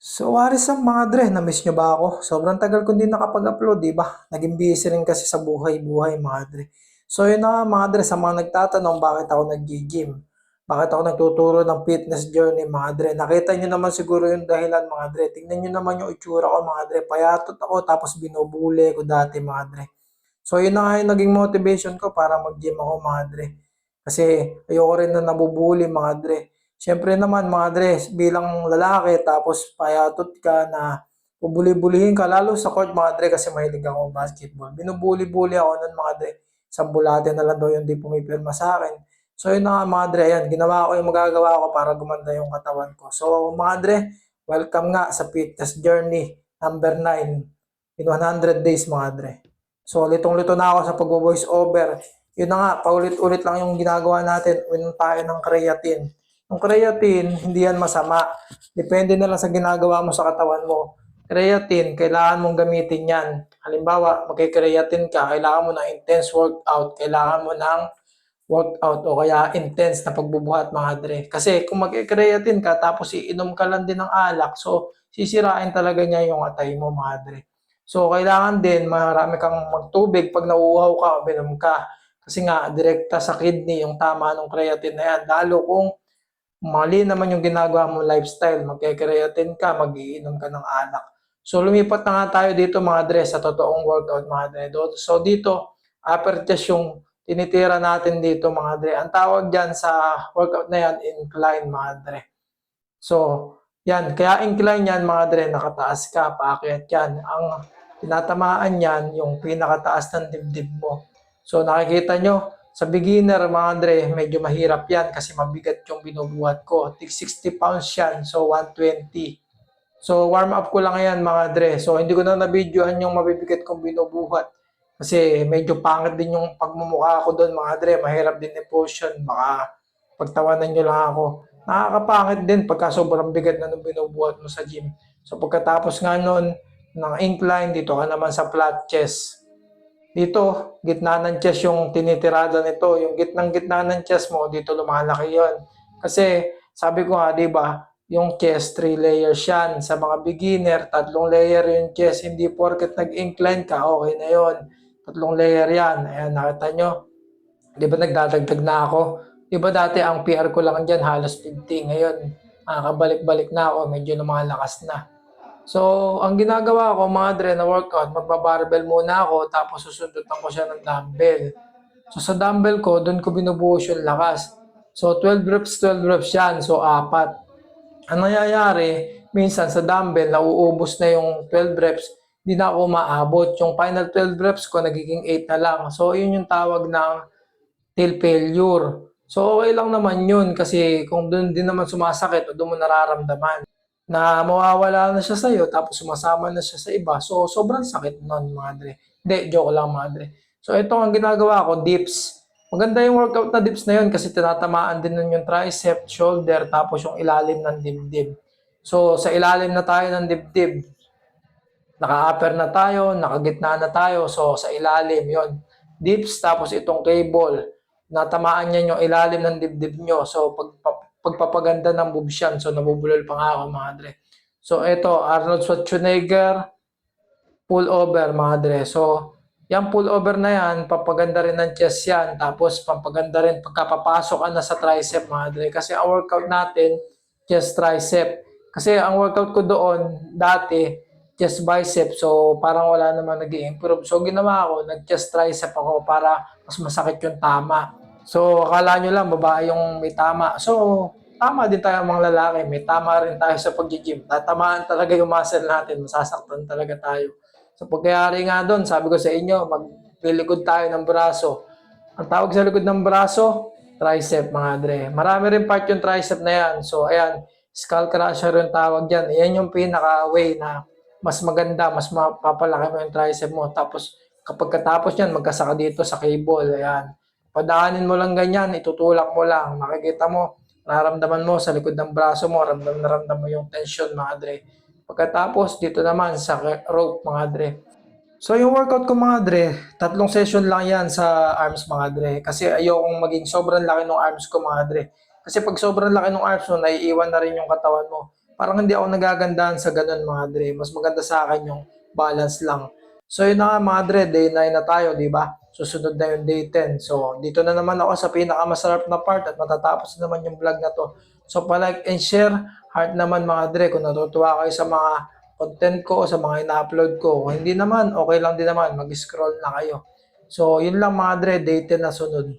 So, Waris ang mga dre, na-miss nyo ba ako? Sobrang tagal ko din nakapag-upload, di ba? Naging busy rin kasi sa buhay-buhay, mga dre. So, yun na nga, mga dre, sa mga nagtatanong bakit ako nag-gym. Bakit ako nagtuturo ng fitness journey, mga dre. Nakita nyo naman siguro yung dahilan, mga dre. Tingnan nyo naman yung itsura ko, mga dre. Payatot ako, tapos binubuli ko dati, mga dre. So, yun na nga yung naging motivation ko para mag-gym ako, mga dre. Kasi ayoko rin na nabubuli, mga dre. Siyempre naman, mga dre, bilang lalaki, tapos payatot ka na bubuli-bulihin ka, lalo sa court, mga dre, kasi mahilig ako basketball. Binubuli-buli ako nun, mga dre. Sambulate na lang daw yung di pumipirma sa akin. So, yun na nga, mga dre, ayan, ginawa ko yung magagawa ko para gumanda yung katawan ko. So, mga dre, welcome nga sa fitness journey number 9 in 100 days, mga dre. So, litong-lito na ako sa pag-voice over. Yun na nga, paulit-ulit lang yung ginagawa natin. Uminom tayo ng creatine. Yung creatine, hindi yan masama. Depende na lang sa ginagawa mo sa katawan mo. Creatine, kailangan mong gamitin yan. Halimbawa, magkikreatine ka, kailangan mo ng intense workout, kailangan mo ng workout o kaya intense na pagbubuhat, mga dre. Kasi kung mag-creatine ka tapos iinom ka lang din ng alak, so sisirain talaga niya yung atay mo, mga dre. So kailangan din marami kang magtubig pag nauuhaw ka o binom ka. Kasi nga direkta sa kidney yung tama ng creatine na yan. Lalo kung mali naman yung ginagawa mong lifestyle, magke-creatine ka, magiinom ka ng alak. So lumipat na nga tayo dito, mga dre, sa totoong workout, mga dre. So dito, upper chest yung tinitira natin dito, mga dre. Ang tawag dyan sa workout na yan, incline, mga dre. So, yan. Kaya incline yan, mga dre, nakataas ka, paakyat yan. Ang tinatamaan yan, yung pinakataas ng dibdib mo. So, nakikita nyo, sa beginner, mga dre, medyo mahirap yan kasi mabigat yung binubuhat ko. Tig 60 pounds yan, so 120. So, warm up ko lang yan, mga dre. So, hindi ko na nabidyohan yung mabibigat kong binubuhat. Kasi medyo pangit din yung pagmumukha ko doon, mga dre. Mahirap din i-potion. Baka pagtawanan nyo lang ako. Nakakapangit din pagka sobrang bigat na nung binubuhat mo sa gym. So, pagkatapos nga noon ng incline, dito ka naman sa flat chest. Dito, gitna ng chest yung tinitirada nito. Yung gitnang-gitna ng chest mo, dito lumalaki yon. Kasi, sabi ko nga, di ba, yung chest, 3 layers yan. Sa mga beginner, 3 layer yung chest. Hindi porket nag-incline ka, okay na yon. 3 layer yan. Ayan, nakita nyo. Di ba nagdadagdag na ako? Di ba dati ang PR ko lang dyan, halos 50. Ngayon, nakakabalik-balik na ako. Medyo lumalakas na. So, ang ginagawa ko, mga dre, na workout, magbabarbell muna ako, tapos susundutan ko siya ng dumbbell. So, sa dumbbell ko, doon ko binubuhos yung lakas. So, 12 reps, 12 reps yan. So, apat. Ang nangyayari, minsan sa dumbbell, nauubos na yung 12 reps, hindi na ako maabot. Yung final 12 reps ko, nagiging 8 na lang. So, yun yung tawag ng tail failure. So, okay lang naman yun kasi kung doon din naman sumasakit o doon mo nararamdaman na mawawala na siya sa'yo tapos sumasama na siya sa iba. So, sobrang sakit nun, mga dre. Hindi, joke lang, mga dre. So, ito ang ginagawa ko, dips. Maganda yung workout na dips na yun kasi tinatamaan din nun yung tricep, shoulder, tapos yung ilalim ng dibdib. So, sa ilalim na tayo ng dibdib, naka-upper na tayo, nakagitna na tayo. So, sa ilalim yon dips, tapos itong cable, natamaan niya yung ilalim ng dibdib nyo. So, pagpapaganda ng boobs yan. So, nabubulol pa nga ako, mga dre. So, ito, Arnold Schwarzenegger, pull over, mga dre. So, yung pull over na yan, papaganda rin ng chest yan. Tapos, papaganda rin pagkapapasok ka na sa tricep, mga dre. Kasi ang workout natin, chest tricep. Kasi ang workout ko doon, dati, chest bicep. So, parang wala namang nag improve. So, ginawa ko, nag-chest tricep ako para mas masakit yung tama. So, akala nyo lang, babae yung may tama. So, tama din tayo mga lalaki. May tama rin tayo sa pag-gym. Tatamaan talaga yung muscle natin. Masasaktan talaga tayo. So, pagkayari nga doon, sabi ko sa inyo, maglilikod tayo ng braso. Ang tawag sa likod ng braso, tricep, mga dre. Marami rin part yung tricep na yan. So, ayan, skull crusher yung tawag dyan. Ayan yung pinaka-way na mas maganda, mas mapapalaki mo yung tricep mo. Tapos, kapag katapos yan, magkasaka dito sa cable. Ayan. Padaanin mo lang ganyan, itutulak mo lang. Makikita mo, nararamdaman mo sa likod ng braso mo, ramdam na ramdam mo yung tension, mga dre. Pagkatapos, dito naman sa rope, mga dre. So yung workout ko, mga dre, 3 session lang yan sa arms, mga dre. Kasi ayokong maging sobrang laki ng arms ko, mga dre. Kasi pag sobrang laki ng arms mo, naiiwan na rin yung katawan mo. parang hindi ako nagagandahan sa ganun mga dre. Mas maganda sa akin yung balance lang. So yun na nga mga dre, day 9 na tayo, di ba? Susunod na yung day 10. So dito na naman ako sa pinakamasarap na part at matatapos na naman yung vlog na to. So pa-like and share, heart naman mga dre kung natutuwa kayo sa mga content ko, sa mga ina-upload ko. Kung hindi naman, okay lang din naman, mag-scroll na kayo. So yun lang mga dre, day 10 na sunod.